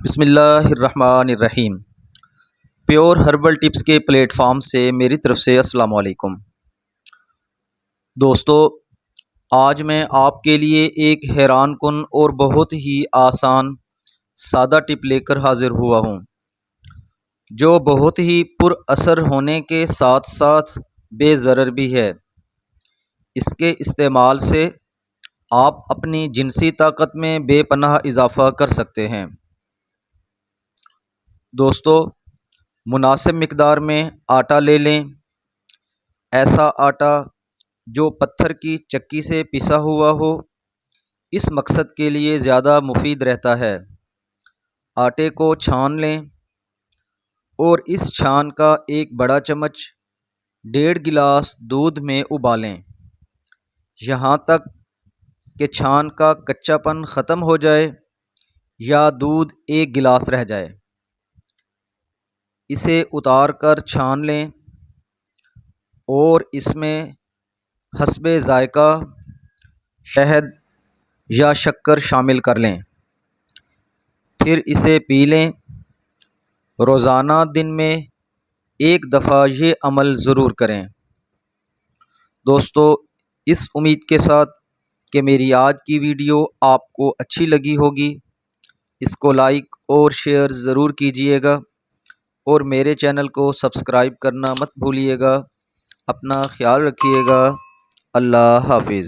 بسم اللہ الرحمن الرحیم۔ پیور ہربل ٹپس کے پلیٹ فارم سے میری طرف سے السلام علیکم دوستو، آج میں آپ کے لیے ایک حیران کن اور بہت ہی آسان سادہ ٹپ لے کر حاضر ہوا ہوں، جو بہت ہی پر اثر ہونے کے ساتھ ساتھ بے ضرر بھی ہے۔ اس کے استعمال سے آپ اپنی جنسی طاقت میں بے پناہ اضافہ کر سکتے ہیں۔ دوستو، مناسب مقدار میں آٹا لے لیں، ایسا آٹا جو پتھر کی چکی سے پسا ہوا ہو، اس مقصد کے لیے زیادہ مفید رہتا ہے۔ آٹے کو چھان لیں اور اس چھان کا ایک بڑا چمچ 1.5 گلاس دودھ میں ابالیں، یہاں تک کہ چھان کا کچا پن ختم ہو جائے یا دودھ 1 گلاس رہ جائے۔ اسے اتار کر چھان لیں اور اس میں حسب ذائقہ شہد یا شکر شامل کر لیں، پھر اسے پی لیں۔ روزانہ دن میں 1 دفعہ یہ عمل ضرور کریں۔ دوستو، اس امید کے ساتھ کہ میری آج کی ویڈیو آپ کو اچھی لگی ہوگی، اس کو لائک اور شیئر ضرور کیجیے گا اور میرے چینل کو سبسکرائب کرنا مت بھولیے گا۔ اپنا خیال رکھیے گا۔ اللہ حافظ۔